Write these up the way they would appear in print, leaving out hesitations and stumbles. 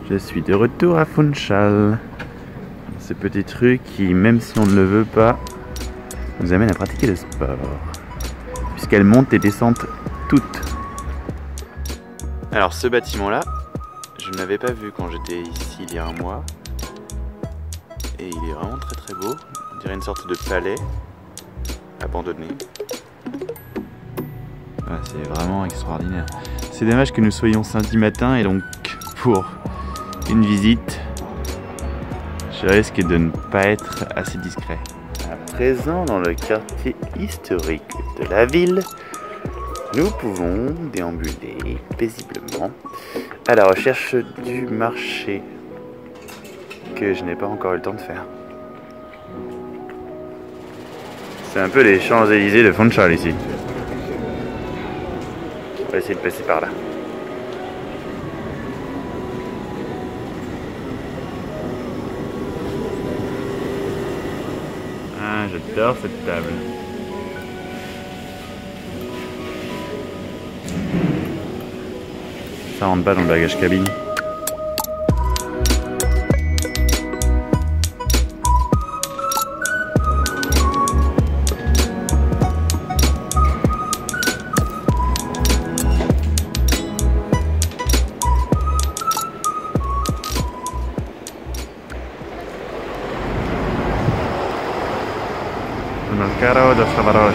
Je suis de retour à Funchal. Ce petit truc qui, même si on ne le veut pas, nous amène à pratiquer le sport. Puisqu'elle monte et descente toutes. Alors ce bâtiment-là, je ne l'avais pas vu quand j'étais ici il y a un mois. Et il est vraiment très très beau. On dirait une sorte de palais abandonné. Ah, c'est vraiment extraordinaire. C'est dommage que nous soyons samedi matin et donc pour une visite, je risque de ne pas être assez discret. À présent, dans le quartier historique de la ville, nous pouvons déambuler paisiblement à la recherche du marché que je n'ai pas encore eu le temps de faire. C'est un peu les Champs-Élysées de Funchal ici. On va essayer de passer par là. Ah, j'adore cette table. Ça rentre pas dans le bagage cabine. Mercado de Savaroche.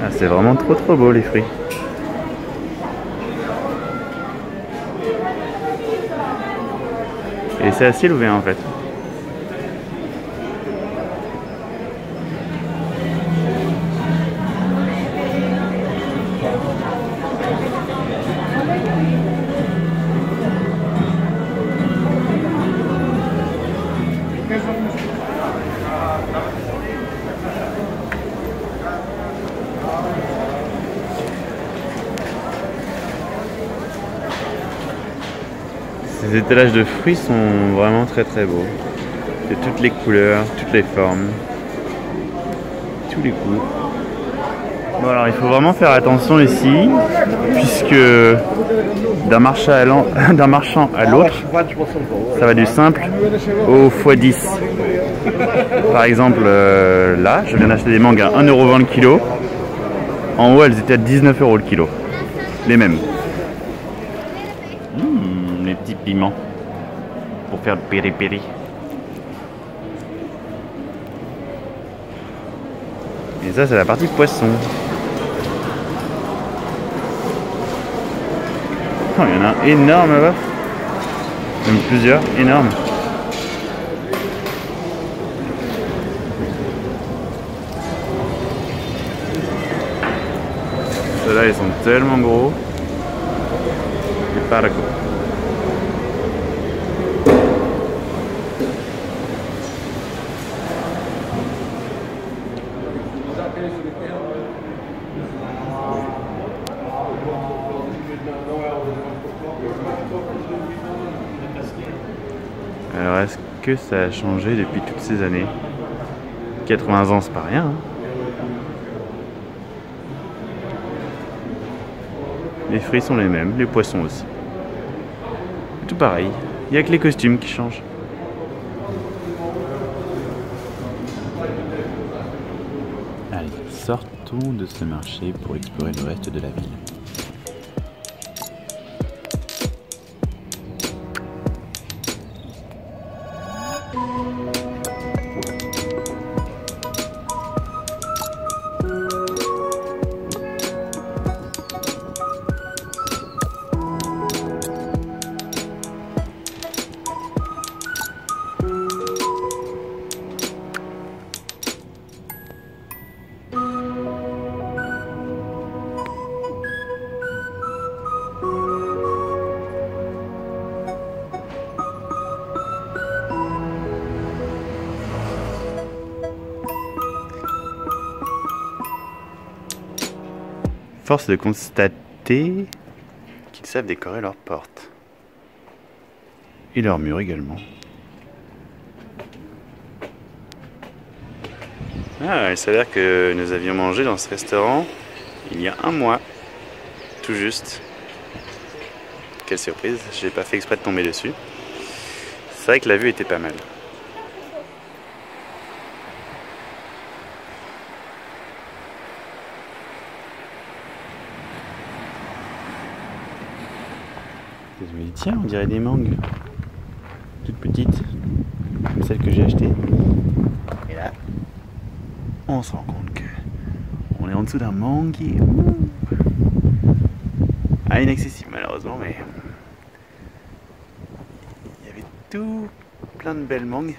Ah, c'est vraiment trop beau les fruits. Et c'est à ciel ouvert en fait. Ces étalages de fruits sont vraiment très beaux. De toutes les couleurs, toutes les formes, tous les goûts. Bon alors il faut vraiment faire attention ici, puisque d'un marchand à l'autre, ça va du simple au x10. Par exemple là, je viens d'acheter des mangues à 1,20€ le kilo. En haut elles étaient à 19€ le kilo. Les mêmes. Les petits piments pour faire le piri-piri. Et ça c'est la partie poisson. Oh, il y en a un énorme là-bas. Même plusieurs, énormes. Ceux-là ils sont tellement gros. C'est pas d'accord. Alors est-ce que ça a changé depuis toutes ces années? 80 ans c'est pas rien hein. Les fruits sont les mêmes, les poissons aussi. Tout pareil, il n'y a que les costumes qui changent. Allez, sortons de ce marché pour explorer le reste de la ville. Force de constater qu'ils savent décorer leurs portes. Et leurs murs également. Ah, il s'avère que nous avions mangé dans ce restaurant il y a un mois, tout juste. quelle surprise, j'ai pas fait exprès de tomber dessus. C'est vrai que la vue était pas mal. Je me dis tiens, on dirait des mangues. Toutes petites, comme celles que j'ai achetées. Et là, on se rend compte que on est en dessous d'un manguier. Ah, inaccessible malheureusement, mais il y avait tout plein de belles mangues.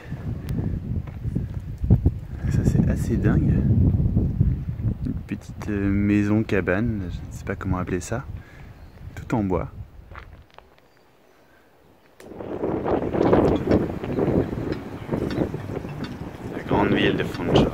Et ça c'est assez dingue. Une petite maison cabane, je ne sais pas comment appeler ça, tout en bois. La grande ville de Funchal.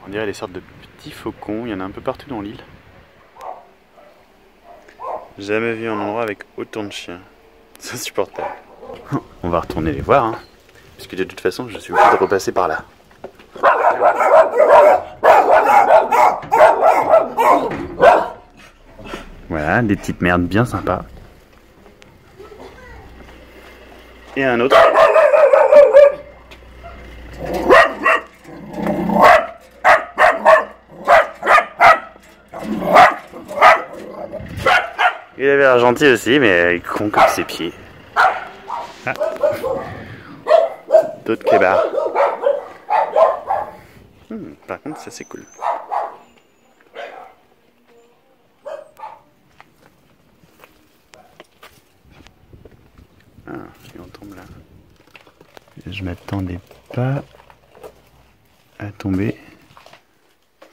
On dirait des sortes de petits faucons, il y en a un peu partout dans l'île. Jamais vu un endroit avec autant de chiens. C'est insupportable. On va retourner les voir, hein, puisque de toute façon je suis obligé de repasser par là. Voilà, des petites merdes bien sympas. Et un autre. Il avait l'air gentil aussi, mais con comme ses pieds. Ah. D'autres kébards. Par contre, ça c'est cool. Ah, et on tombe là. Je m'attendais pas à tomber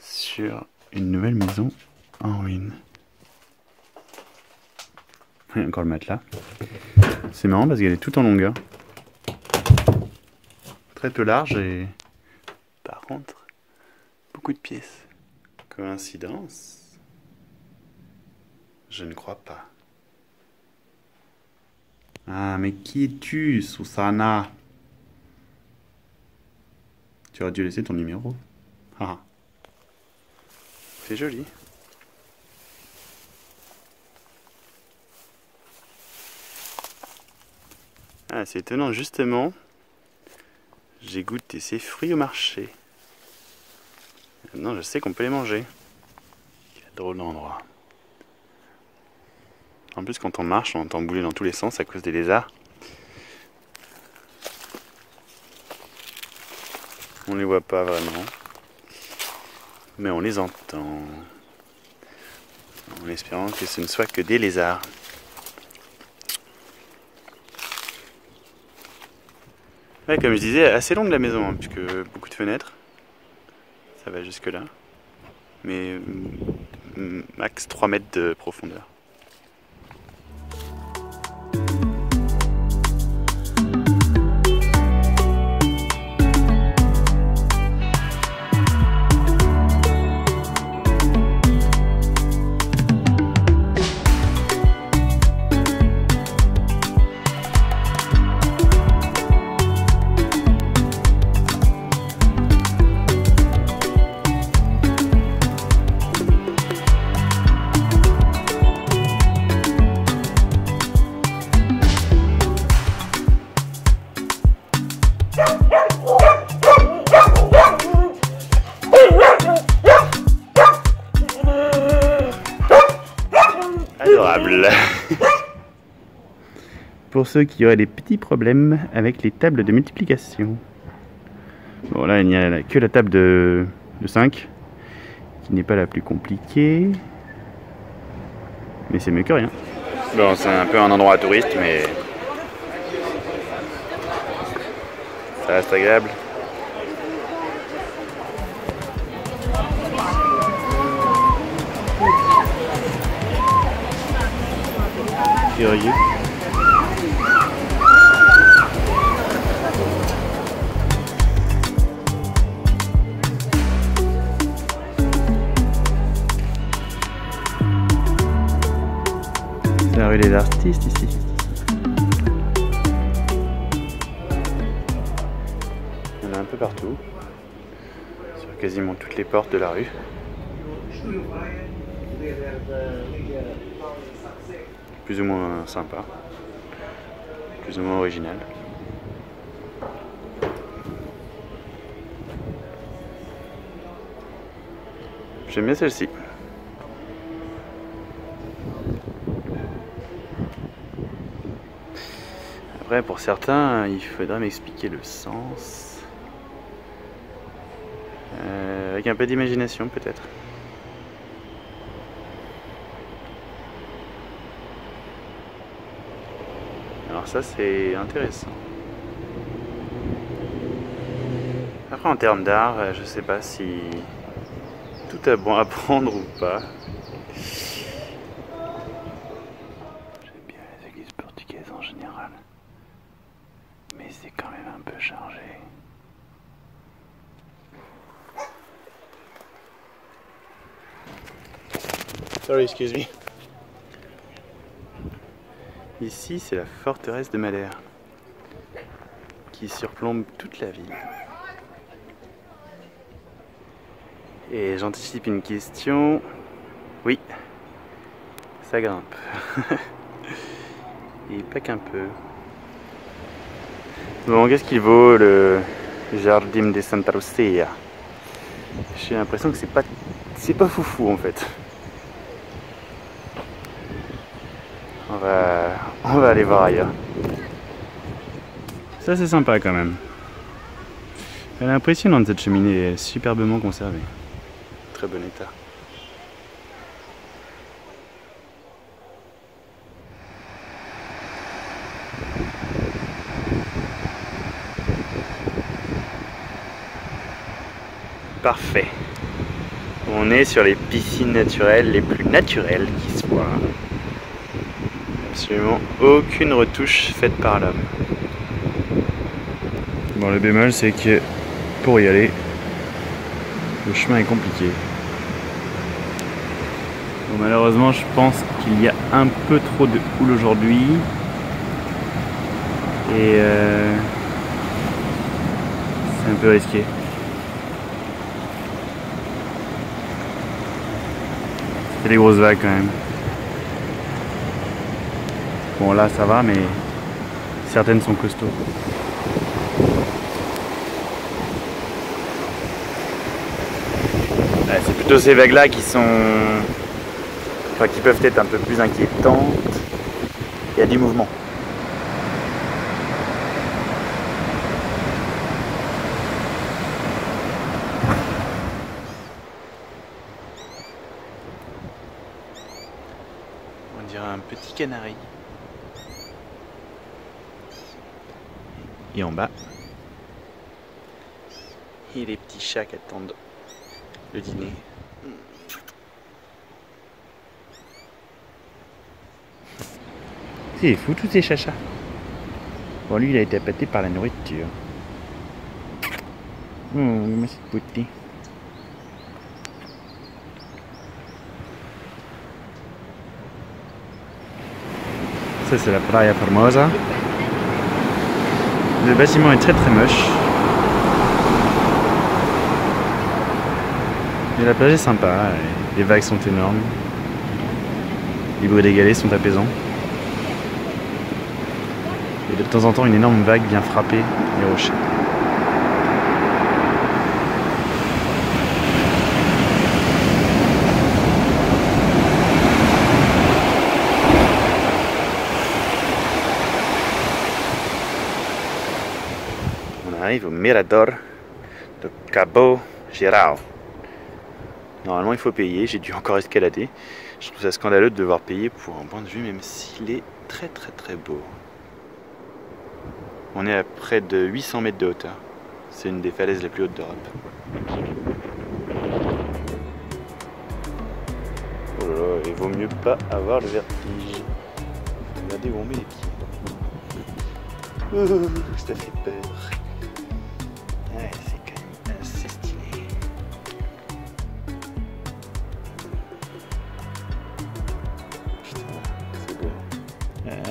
sur une nouvelle maison en ruine. Il y a encore le matelas. C'est marrant parce qu'elle est toute en longueur. Très peu large et par contre beaucoup de pièces. Coïncidence? Je ne crois pas. Ah mais qui es-tu, Susana? Tu aurais dû laisser ton numéro. Ah. C'est joli. Ah, c'est étonnant, justement, j'ai goûté ces fruits au marché. Maintenant, je sais qu'on peut les manger. Quel drôle d'endroit. En plus, quand on marche, on entend bouler dans tous les sens à cause des lézards. On les voit pas vraiment, mais on les entend. En espérant que ce ne soit que des lézards. Ouais, comme je disais, assez longue la maison, hein, puisque beaucoup de fenêtres. Ça va jusque là. Mais max 3 mètres de profondeur. Adorable. Pour ceux qui auraient des petits problèmes avec les tables de multiplication. Bon là il n'y a que la table de 5 qui n'est pas la plus compliquée. Mais c'est mieux que rien. Bon, c'est un peu un endroit touriste, mais ça reste agréable. Curieux. rue des artistes ici. Il y en a un peu partout, sur quasiment toutes les portes de la rue. Plus ou moins sympa, plus ou moins original. J'aime bien celle-ci. Après, pour certains, il faudrait m'expliquer le sens. Avec un peu d'imagination, peut-être. Alors ça, c'est intéressant. Après, en termes d'art, je sais pas si tout est bon à prendre ou pas. J'aime bien les églises portugaises en général, mais c'est quand même un peu chargé. Sorry, excuse me. Ici, c'est la forteresse de Madère, qui surplombe toute la ville. Et j'anticipe une question. Oui, ça grimpe. Et pas qu'un peu. Bon, qu'est-ce qu'il vaut le Jardim de Santa Lucia? J'ai l'impression que c'est pas foufou en fait. On va aller voir ailleurs. Ça c'est sympa quand même. Elle est impressionnante cette cheminée, elle est superbement conservée. Très bon état. Parfait. On est sur les piscines naturelles les plus naturelles qui soient. Absolument aucune retouche faite par l'homme. Bon, le bémol c'est que pour y aller, le chemin est compliqué. Bon, malheureusement, je pense qu'il y a un peu trop de houle aujourd'hui. Et c'est un peu risqué. C'est des grosses vagues quand même. Bon là ça va, mais certaines sont costauds. C'est plutôt ces vagues là qui sont... Enfin, qui peuvent être un peu plus inquiétantes. Il y a du mouvement. On dirait un petit canari. Et en bas, il y a les petits chats qui attendent le dîner. C'est fou tous ces chachas. Bon, lui il a été appâté par la nourriture. Oh, mais c'est beauté. Ça c'est la Praia Formosa. Le bâtiment est très très moche. Mais la plage est sympa, les vagues sont énormes. Les bruits des galets sont apaisants. Et de temps en temps, une énorme vague vient frapper les rochers. On arrive au Mirador de Cabo Geral. Normalement, il faut payer. J'ai dû encore escalader. Je trouve ça scandaleux de devoir payer pour un point de vue, même s'il est très très très beau. On est à près de 800 mètres de hauteur. C'est une des falaises les plus hautes d'Europe. Oh là là, il vaut mieux pas avoir le vertige. Regardez où on met les pieds. Ça fait peur. Ouais, c'est quand même assez stylé. Putain, c'est beau.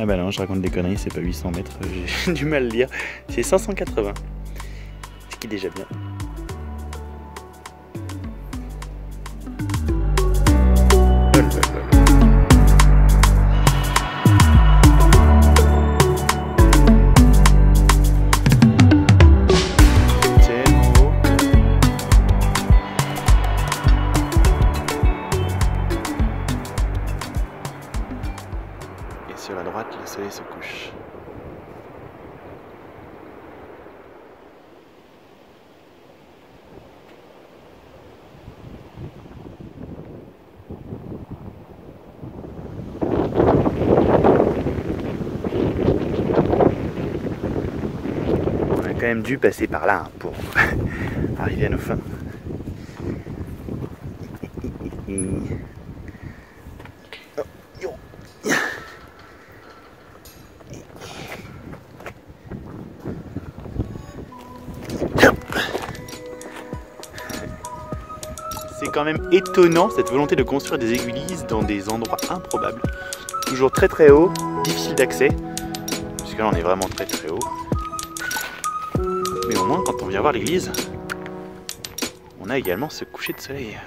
Ah bah non, je raconte des conneries, c'est pas 800 mètres, j'ai du mal à le lire. C'est 580, ce qui est déjà bien. Sur la droite, le soleil se couche. On a quand même dû passer par là pour arriver à nos fins. C'est quand même étonnant cette volonté de construire des églises dans des endroits improbables. Toujours très très haut, difficile d'accès, puisque là on est vraiment très très haut. Mais au moins quand on vient voir l'église, on a également ce coucher de soleil.